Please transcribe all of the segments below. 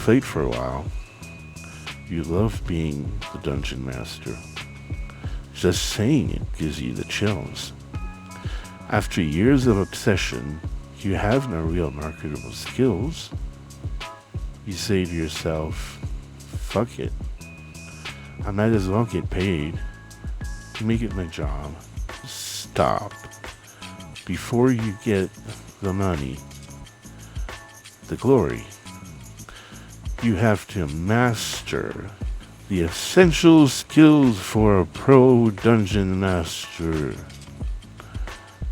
played for a while, you love being the dungeon master. Just saying it gives you the chills. After years of obsession, you have no real marketable skills. You say to yourself, fuck it. I might as well get paid to make it my job. Stop. Before you get the money, the glory, you have to master the essential skills for a pro dungeon master.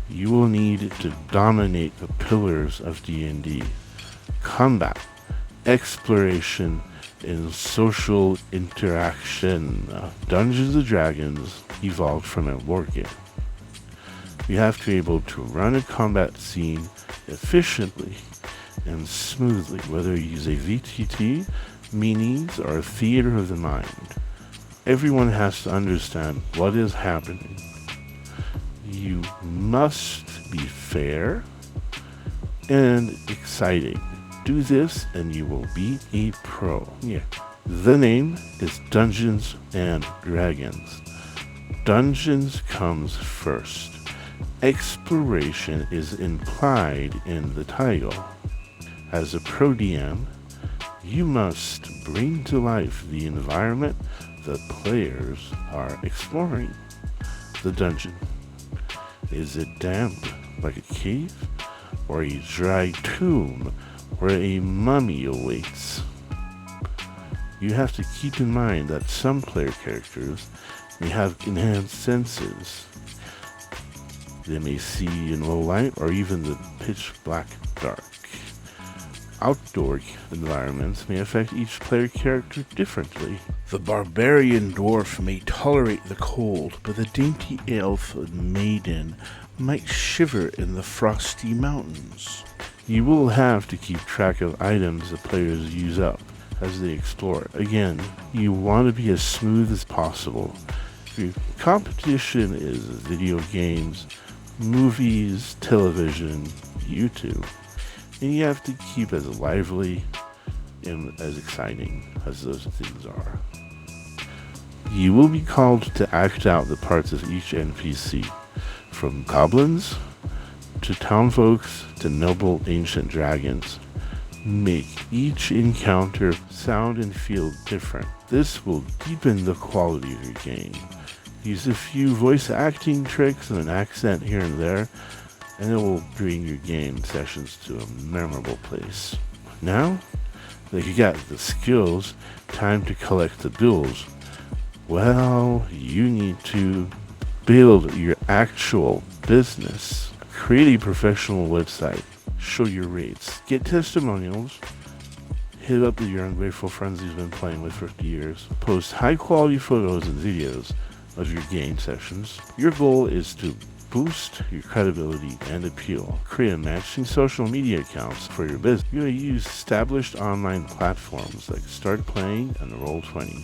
You will need to dominate the pillars of D&D: combat, exploration, and social interaction. Dungeons & Dragons evolved from a war game. You have to be able to run a combat scene efficiently and smoothly, whether you use a VTT, minis, or a theater of the mind. Everyone has to understand what is happening. You must be fair and exciting. Do this and you will be a pro. Yeah. The name is Dungeons and Dragons. Dungeons comes first. Exploration is implied in the title. As a pro DM, you must bring to life the environment the players are exploring. The dungeon. Is it damp, like a cave, or a dry tomb where a mummy awaits? You have to keep in mind that some player characters may have enhanced senses. They may see in low light or even the pitch black dark. Outdoor environments may affect each player character differently. The barbarian dwarf may tolerate the cold, but the dainty elf maiden might shiver in the frosty mountains. You will have to keep track of items the players use up as they explore. Again, you want to be as smooth as possible. Your competition is video games, movies, television, YouTube. And you have to keep as lively and as exciting as those things are. You will be called to act out the parts of each NPC, from goblins to townfolks to noble ancient dragons. Make each encounter sound and feel different. This will deepen the quality of your game. Use a few voice acting tricks and an accent here and there, and it will bring your game sessions to a memorable place. Now that you got the skills, time to collect the bills. Well, you need to build your actual business. Create a professional website. Show your rates. Get testimonials. Hit up your ungrateful friends you've been playing with for years. Post high quality photos and videos of your game sessions. Your goal is to boost your credibility and appeal. Create matching social media accounts for your business. You're going to use established online platforms like Start Playing and Roll20.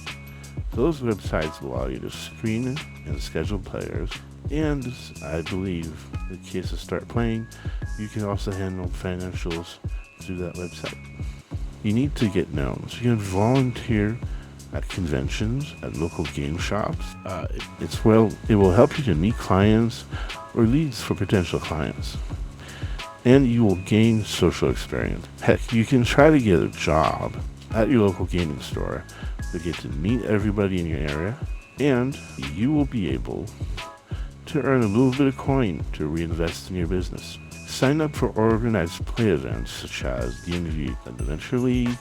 Those websites allow you to screen and schedule players, and I believe in the case of Start Playing, you can also handle financials through that website. You need to get known, so you can volunteer at conventions, at local game shops. It will help you to meet clients or leads for potential clients. And you will gain social experience. Heck, you can try to get a job at your local gaming store to get to meet everybody in your area, and you will be able to earn a little bit of coin to reinvest in your business. Sign up for organized play events such as D&D Adventure League.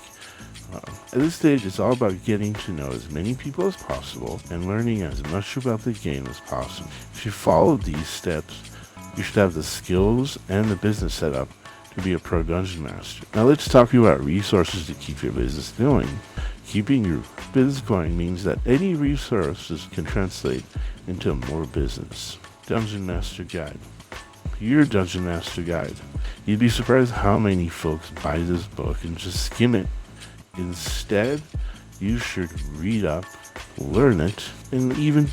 At this stage, it's all about getting to know as many people as possible and learning as much about the game as possible. If you follow these steps, you should have the skills and the business set up to be a pro dungeon master. Now let's talk about resources to keep your business going. Keeping your business going means that any resources can translate into more business. Dungeon Master Guide. Your Dungeon Master Guide. You'd be surprised how many folks buy this book and just skim it. Instead, you should read up, learn it, and even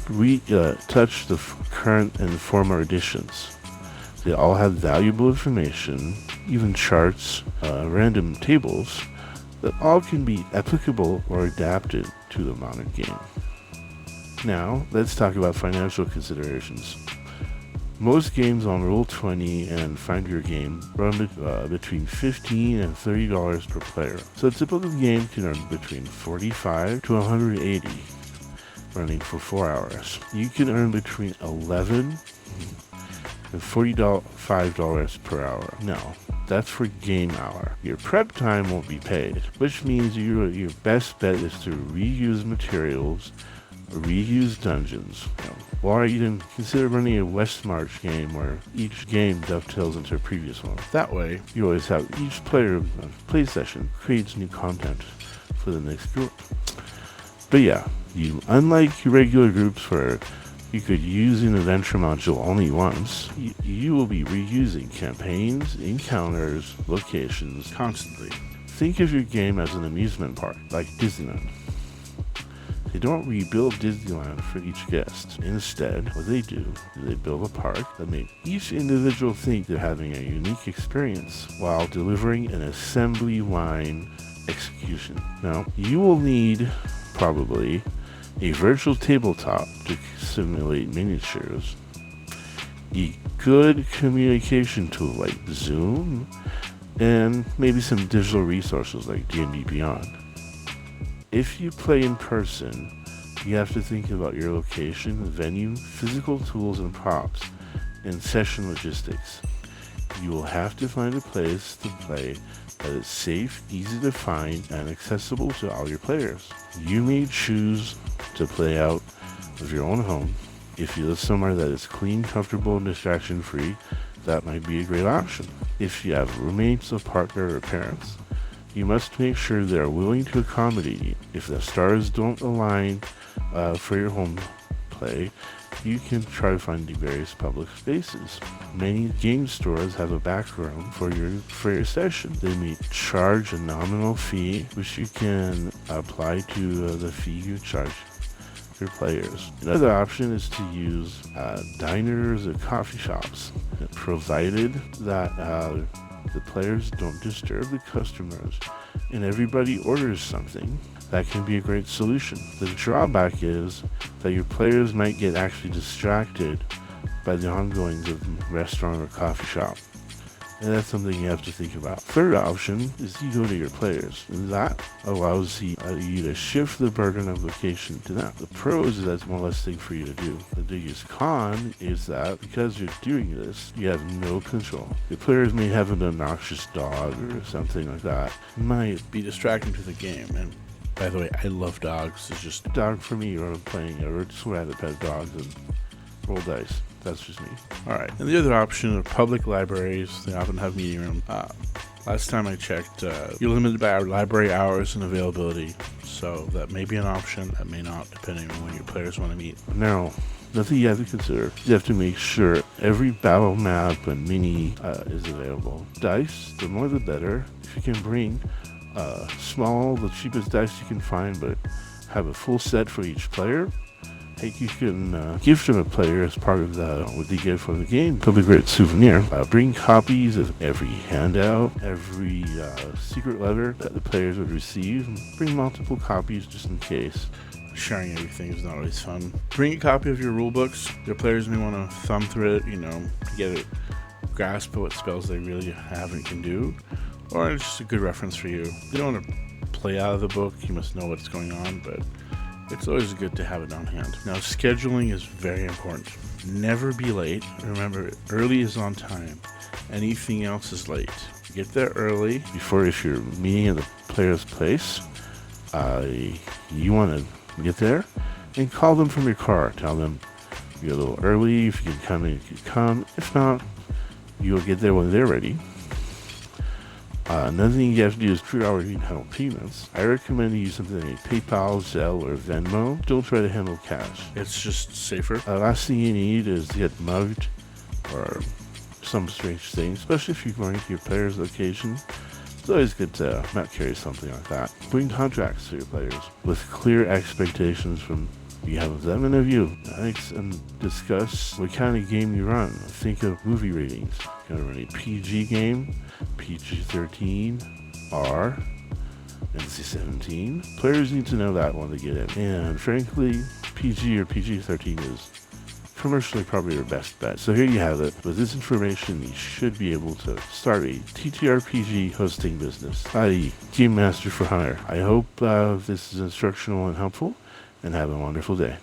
touch the current and former editions. They all have valuable information, even charts, random tables that all can be applicable or adapted to the modern game. Now, let's talk about financial considerations. Most games on Roll20 and Find Your Game run between $15 and $30 per player. So a typical game can run between $45 to $180, running for 4 hours. You can earn between $11 and $45 per hour. Now, that's for game hour. Your prep time won't be paid, which means your best bet is to reuse materials, reuse dungeons, or even consider running a West March game where each game dovetails into a previous one. That way, you always have each player play session creates new content for the next group. But yeah, unlike your regular groups where you could use an adventure module only once, you will be reusing campaigns, encounters, locations constantly. Think of your game as an amusement park, like Disneyland. They don't rebuild Disneyland for each guest. Instead, what they do is they build a park that makes each individual think they're having a unique experience while delivering an assembly line execution. Now, you will need probably a virtual tabletop to simulate miniatures, a good communication tool like Zoom, and maybe some digital resources like D&D Beyond. If you play in person, you have to think about your location, venue, physical tools and props, and session logistics. You will have to find a place to play that is safe, easy to find, and accessible to all your players. You may choose to play out of your own home. If you live somewhere that is clean, comfortable, and distraction-free, that might be a great option. If you have roommates, a partner, or parents, you must make sure they are willing to accommodate you. If the stars don't align for your home play, you can try to find the various public spaces. Many game stores have a back room for your session. They may charge a nominal fee, which you can apply to the fee you charge your players. Another option is to use diners or coffee shops, provided that the players don't disturb the customers and everybody orders something. That can be a great solution. The drawback is that your players might get actually distracted by the ongoings of restaurant or coffee shop. And that's something you have to think about. Third option is you go to your players, and that allows you to shift the burden of location to them. The pros is that's one less thing for you to do. The biggest con is that because you're doing this, you have no control. Your players may have an obnoxious dog or something like that. It might be distracting to the game. And by the way, I love dogs. It's just a dog for me when I'm playing. I would swear to pet dogs and roll dice. That's just me. Alright, and the other option are public libraries. They often have meeting rooms. Last time I checked, you're limited by our library hours and availability, so that may be an option, that may not, depending on when your players want to meet. Now, nothing you have to consider. You have to make sure every battle map and mini is available. Dice, the more the better. If you can bring the cheapest dice you can find, but have a full set for each player. You can gift them a player as part of what they get from the game. It'll be a great souvenir. Bring copies of every handout, every secret letter that the players would receive. Bring multiple copies just in case. Sharing everything is not always fun. Bring a copy of your rule books. Your players may want to thumb through it, to get a grasp of what spells they really have and can do. Or it's just a good reference for you. You don't want to play out of the book. You must know what's going on, but it's always good to have it on hand. Now, scheduling is very important. Never be late. Remember, early is on time. Anything else is late. Get there early. If you're meeting at the player's place, you want to get there and call them from your car. Tell them you're a little early. If you can come in, you can come. If not, you'll get there when they're ready. Another thing you have to do is figure out where you can handle payments. I recommend you use something like PayPal, Zelle, or Venmo. Don't try to handle cash. It's just safer. Last thing you need is to get mugged or some strange thing, especially if you're going to your player's location. It's always good to not carry something like that. Bring contracts to your players with clear expectations from you have them and of you. And discuss what kind of game you run. Think of movie ratings. You're going to run a PG game, PG-13, R, NC-17, players need to know that one to get in. And frankly, PG or PG-13 is commercially probably your best bet. So here you have it. With this information, you should be able to start a TTRPG hosting business, i.e. Game Master for Hire. I hope this is instructional and helpful, and have a wonderful day.